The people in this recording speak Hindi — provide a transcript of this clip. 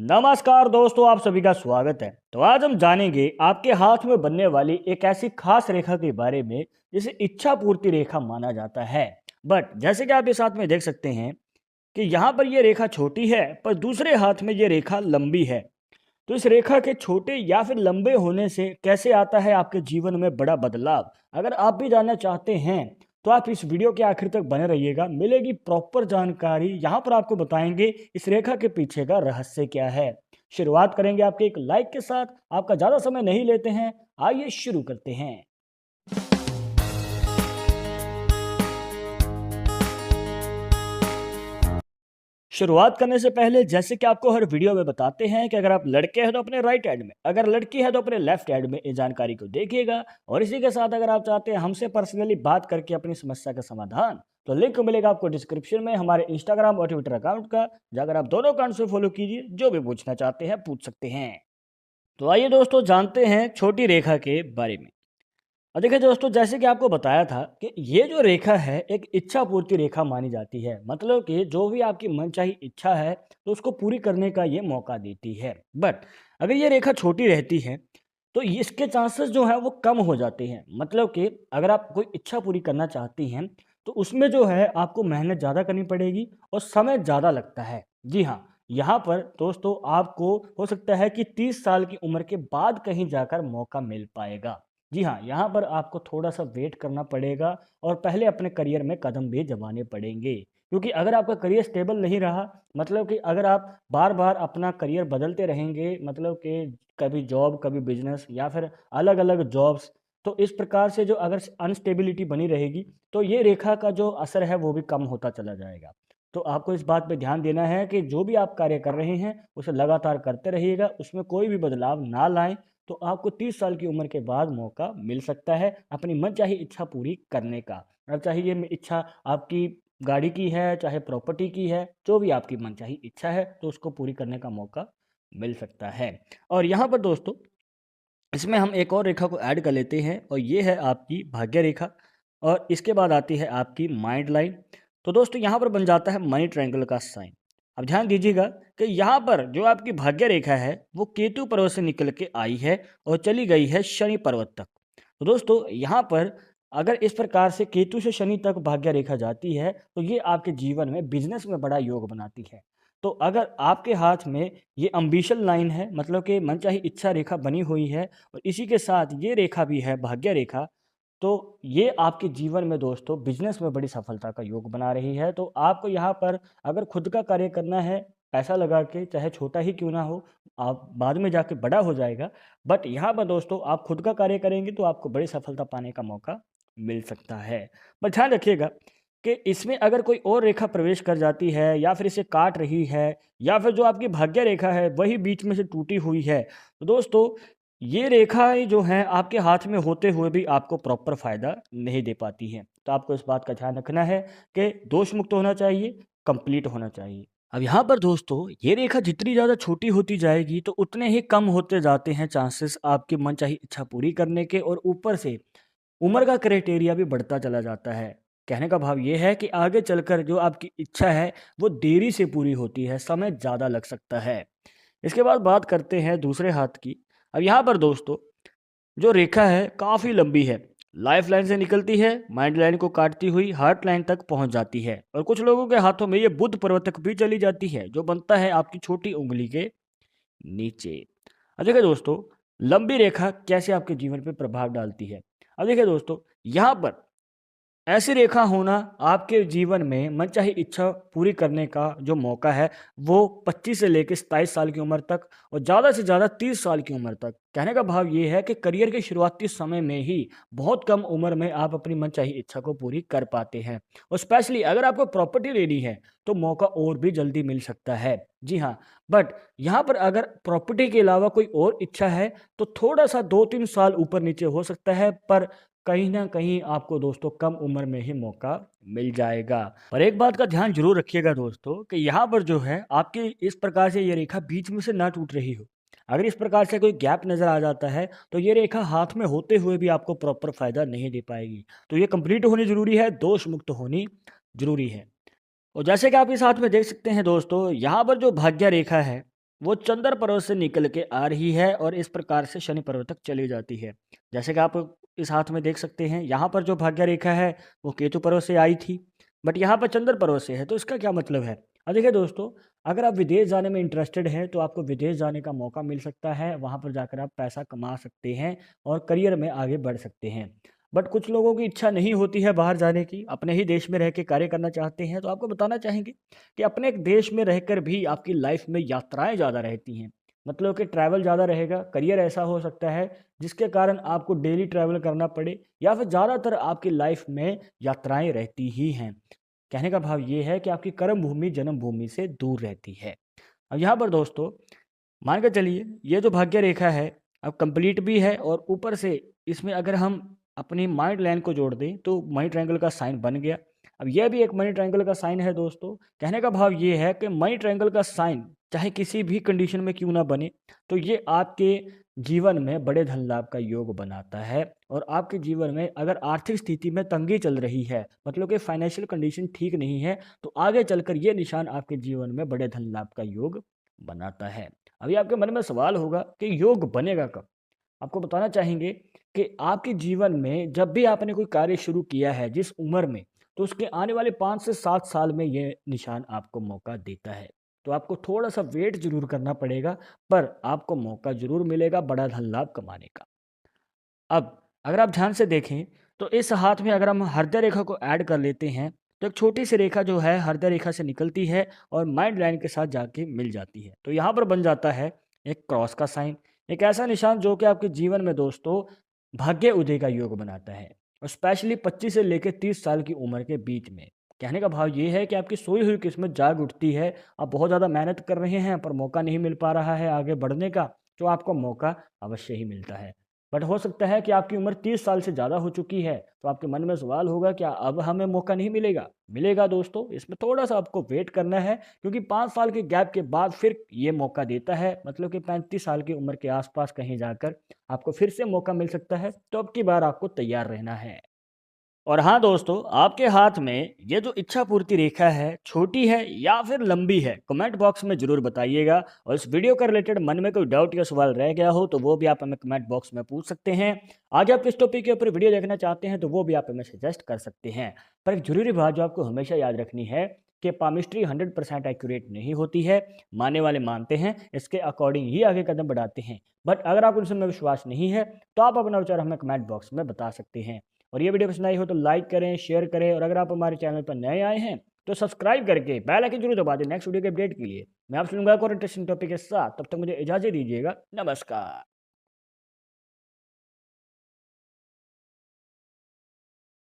नमस्कार दोस्तों, आप सभी का स्वागत है। तो आज हम जानेंगे आपके हाथ में बनने वाली एक ऐसी खास रेखा के बारे में जिसे इच्छा पूर्ति रेखा माना जाता है। बट जैसे कि आप इस हाथ में देख सकते हैं कि यहाँ पर ये रेखा छोटी है, पर दूसरे हाथ में ये रेखा लंबी है। तो इस रेखा के छोटे या फिर लंबे होने से कैसे आता है आपके जीवन में बड़ा बदलाव, अगर आप भी जानना चाहते हैं तो आप इस वीडियो के आखिर तक बने रहिएगा। मिलेगी प्रॉपर जानकारी। यहाँ पर आपको बताएंगे इस रेखा के पीछे का रहस्य क्या है। शुरुआत करेंगे आपके एक लाइक के साथ। आपका ज़्यादा समय नहीं लेते हैं, आइए शुरू करते हैं। शुरुआत करने से पहले जैसे कि आपको हर वीडियो में बताते हैं कि अगर आप लड़के हैं तो अपने राइट हैंड में, अगर लड़की है तो अपने लेफ्ट हैंड में इस जानकारी को देखिएगा। और इसी के साथ अगर आप चाहते हैं हमसे पर्सनली बात करके अपनी समस्या का समाधान, तो लिंक मिलेगा आपको डिस्क्रिप्शन में हमारे इंस्टाग्राम और ट्विटर अकाउंट का, जाकर आप दोनों अकाउंट से फॉलो कीजिए। जो भी पूछना चाहते हैं पूछ सकते हैं। तो आइए दोस्तों जानते हैं छोटी रेखा के बारे में। और देखिए दोस्तों, जैसे कि आपको बताया था कि ये जो रेखा है एक इच्छा पूर्ति रेखा मानी जाती है। मतलब कि जो भी आपकी मनचाही इच्छा है तो उसको पूरी करने का ये मौका देती है। बट अगर ये रेखा छोटी रहती है तो इसके चांसेस जो है वो कम हो जाते हैं। मतलब कि अगर आप कोई इच्छा पूरी करना चाहती हैं तो उसमें जो है आपको मेहनत ज़्यादा करनी पड़ेगी और समय ज़्यादा लगता है। जी हाँ, यहाँ पर दोस्तों आपको हो सकता है कि 30 साल की उम्र के बाद कहीं जाकर मौका मिल पाएगा। जी हाँ, यहाँ पर आपको थोड़ा-सा वेट करना पड़ेगा और पहले अपने करियर में कदम भी जमाने पड़ेंगे। क्योंकि अगर आपका करियर स्टेबल नहीं रहा, मतलब कि अगर आप बार-बार अपना करियर बदलते रहेंगे, मतलब कि कभी जॉब, कभी बिज़नेस या फिर अलग-अलग जॉब्स, तो इस प्रकार से जो अगर अनस्टेबिलिटी बनी रहेगी, तो ये रेखा का जो असर है वो भी कम होता चला जाएगा। तो आपको इस बात पे ध्यान देना है कि जो भी आप कार्य कर रहे हैं, उसे लगातार करते रहिएगा, उसमें कोई भी बदलाव ना लाएँ। तो आपको 30 साल की उम्र के बाद मौका मिल सकता है अपनी मनचाही इच्छा पूरी करने का। अब चाहे ये इच्छा आपकी गाड़ी की है, चाहे प्रॉपर्टी की है, जो भी आपकी मनचाही इच्छा है तो उसको पूरी करने का मौका मिल सकता है। और यहाँ पर दोस्तों इसमें हम एक और रेखा को ऐड कर लेते हैं और ये है आपकी भाग्य रेखा। और इसके बाद आती है आपकी माइंड लाइन। तो दोस्तों यहाँ पर बन जाता है मनी ट्रायंगल का साइन। अब ध्यान दीजिएगा कि यहाँ पर जो आपकी भाग्य रेखा है वो केतु पर्वत से निकल के आई है और चली गई है शनि पर्वत तक। तो दोस्तों यहाँ पर अगर इस प्रकार से केतु से शनि तक भाग्य रेखा जाती है तो ये आपके जीवन में बिजनेस में बड़ा योग बनाती है। तो अगर आपके हाथ में ये अम्बिशन लाइन है, मतलब कि मनचाही इच्छा रेखा बनी हुई है और इसी के साथ ये रेखा भी है भाग्य रेखा, तो ये आपके जीवन में दोस्तों बिजनेस में बड़ी सफलता का योग बना रही है। तो आपको यहाँ पर अगर खुद का कार्य करना है, पैसा लगा के, चाहे छोटा ही क्यों ना हो, आप बाद में जाके बड़ा हो जाएगा। बट यहाँ पर दोस्तों आप खुद का कार्य करेंगे तो आपको बड़ी सफलता पाने का मौका मिल सकता है। बट ध्यान रखिएगा कि इसमें अगर कोई और रेखा प्रवेश कर जाती है या फिर इसे काट रही है या फिर जो आपकी भाग्य रेखा है वही बीच में से टूटी हुई है, तो दोस्तों ये रेखाएं जो हैं आपके हाथ में होते हुए भी आपको प्रॉपर फायदा नहीं दे पाती हैं। तो आपको इस बात का ध्यान रखना है कि दोष मुक्त होना चाहिए, कंप्लीट होना चाहिए। अब यहाँ पर दोस्तों ये रेखा जितनी ज़्यादा छोटी होती जाएगी तो उतने ही कम होते जाते हैं चांसेस आपकी मनचाही इच्छा पूरी करने के। और ऊपर से उम्र का क्राइटेरिया भी बढ़ता चला जाता है। कहने का भाव ये है कि आगे चलकर जो आपकी इच्छा है वो देरी से पूरी होती है, समय ज़्यादा लग सकता है। इसके बाद बात करते हैं दूसरे हाथ की। अब यहाँ पर दोस्तों जो रेखा है काफ़ी लंबी है, लाइफ लाइन से निकलती है, माइंड लाइन को काटती हुई हार्ट लाइन तक पहुँच जाती है और कुछ लोगों के हाथों में ये बुध पर्वत तक भी चली जाती है, जो बनता है आपकी छोटी उंगली के नीचे। अब देखिए दोस्तों लंबी रेखा कैसे आपके जीवन पे प्रभाव डालती है। अब देखिए दोस्तों यहाँ पर ऐसी रेखा होना आपके जीवन में मनचाही इच्छा पूरी करने का जो मौका है वो 25 से लेकर 27 साल की उम्र तक और ज़्यादा से ज़्यादा 30 साल की उम्र तक। कहने का भाव ये है कि करियर के शुरुआती समय में ही बहुत कम उम्र में आप अपनी मनचाही इच्छा को पूरी कर पाते हैं। और स्पेशली अगर आपको प्रॉपर्टी लेनी है तो मौका और भी जल्दी मिल सकता है। जी हाँ, बट यहाँ पर अगर प्रॉपर्टी के अलावा कोई और इच्छा है तो थोड़ा सा 2-3 साल ऊपर नीचे हो सकता है, पर कहीं न कहीं आपको दोस्तों कम उम्र में ही मौका मिल जाएगा। और एक बात का ध्यान ज़रूर रखिएगा दोस्तों कि यहाँ पर जो है आपकी इस प्रकार से ये रेखा बीच में से ना टूट रही हो। अगर इस प्रकार से कोई गैप नज़र आ जाता है तो ये रेखा हाथ में होते हुए भी आपको प्रॉपर फ़ायदा नहीं दे पाएगी। तो ये कंप्लीट होनी ज़रूरी है, दोष मुक्त होनी ज़रूरी है। और जैसे कि आप इस हाथ में देख सकते हैं दोस्तों, यहाँ पर जो भाग्य रेखा है वो चंद्र पर्वत से निकल के आ रही है और इस प्रकार से शनि पर्वत तक चली जाती है। जैसे कि आप इस हाथ में देख सकते हैं, यहाँ पर जो भाग्य रेखा है वो केतु पर्वत से आई थी, बट यहाँ पर चंद्र पर्वत से है। तो इसका क्या मतलब है? अब देखिए दोस्तों, अगर आप विदेश जाने में इंटरेस्टेड हैं तो आपको विदेश जाने का मौका मिल सकता है। वहाँ पर जाकर आप पैसा कमा सकते हैं और करियर में आगे बढ़ सकते हैं। बट कुछ लोगों की इच्छा नहीं होती है बाहर जाने की, अपने ही देश में रह के कार्य करना चाहते हैं। तो आपको बताना चाहेंगे कि अपने एक देश में रहकर भी आपकी लाइफ में यात्राएं ज़्यादा रहती हैं। मतलब कि ट्रैवल ज़्यादा रहेगा, करियर ऐसा हो सकता है जिसके कारण आपको डेली ट्रैवल करना पड़े, या फिर ज़्यादातर आपकी लाइफ में यात्राएं रहती ही हैं। कहने का भाव ये है कि आपकी कर्म भूमि जन्मभूमि से दूर रहती है। अब यहाँ पर दोस्तों, मान के चलिए ये जो भाग्य रेखा है अब कंप्लीट भी है, और ऊपर से इसमें अगर हम अपनी माइंड लाइन को जोड़ दें तो मनी ट्रायंगल का साइन बन गया। अब यह भी एक मनी ट्रायंगल का साइन है दोस्तों। कहने का भाव ये है कि मनी ट्रायंगल का साइन चाहे किसी भी कंडीशन में क्यों ना बने, तो ये आपके जीवन में बड़े धन लाभ का योग बनाता है। और आपके जीवन में अगर आर्थिक स्थिति में तंगी चल रही है, मतलब कि फाइनेंशियल कंडीशन ठीक नहीं है, तो आगे चलकर ये निशान आपके जीवन में बड़े धन लाभ का योग बनाता है। अभी आपके मन में सवाल होगा कि योग बनेगा कब? आपको बताना चाहेंगे कि आपके जीवन में जब भी आपने कोई कार्य शुरू किया है जिस उम्र में, तो उसके आने वाले 5 से 7 साल में ये निशान आपको मौका देता है। तो आपको थोड़ा-सा वेट ज़रूर करना पड़ेगा, पर आपको मौका ज़रूर मिलेगा बड़ा धन लाभ कमाने का। अब अगर आप ध्यान से देखें तो इस हाथ में अगर हम हृदय रेखा को ऐड कर लेते हैं, तो एक छोटी सी रेखा जो है हृदय रेखा से निकलती है और माइंड लाइन के साथ जाके मिल जाती है। तो यहाँ पर बन जाता है एक क्रॉस का साइन, एक ऐसा निशान जो कि आपके जीवन में दोस्तों भाग्य उदय का योग बनाता है, और स्पेशली 25 से लेकर 30 साल की उम्र के बीच में। कहने का भाव ये है कि आपकी सोई हुई किस्मत जाग उठती है। आप बहुत ज़्यादा मेहनत कर रहे हैं पर मौका नहीं मिल पा रहा है आगे बढ़ने का, तो आपको मौका अवश्य ही मिलता है। बट हो सकता है कि आपकी उम्र 30 साल से ज़्यादा हो चुकी है, तो आपके मन में सवाल होगा क्या अब हमें मौका नहीं मिलेगा? मिलेगा दोस्तों, इसमें थोड़ा-सा आपको वेट करना है, क्योंकि 5 साल के गैप के बाद फिर ये मौका देता है। मतलब कि 35 साल की उम्र के आस-पास कहीं जाकर आपको फिर से मौका मिल सकता है, तो अब की बार आपको तैयार रहना है। और हाँ दोस्तों, आपके हाथ में ये जो इच्छा पूर्ति रेखा है, छोटी है या फिर लंबी है, कमेंट बॉक्स में ज़रूर बताइएगा। और इस वीडियो के रिलेटेड मन में कोई डाउट या सवाल रह गया हो तो वो भी आप हमें कमेंट बॉक्स में पूछ सकते हैं। आगे आप किस टॉपिक के ऊपर वीडियो देखना चाहते हैं तो वो भी आप हमें सजेस्ट कर सकते हैं। पर एक ज़रूरी बात जो आपको हमेशा याद रखनी है कि पामिस्ट्री 100% एक्यूरेट नहीं होती है। मानने वाले मानते हैं, इसके अकॉर्डिंग ही आगे कदम बढ़ाते हैं। बट अगर आप उनसे में विश्वास नहीं है तो आप अपना विचार हमें कमेंट बॉक्स में बता सकते हैं। और ये वीडियो पसंद आई हो तो लाइक करें, शेयर करें, और अगर आप हमारे चैनल पर नए आए हैं तो सब्सक्राइब करके बेल आइकन जरूर दबा दें नेक्स्ट वीडियो के अपडेट के लिए। मैं आपसे मिलूंगा एक और इंटरेस्टिंग टॉपिक के साथ, तब तक मुझे इजाजत दीजिएगा। नमस्कार।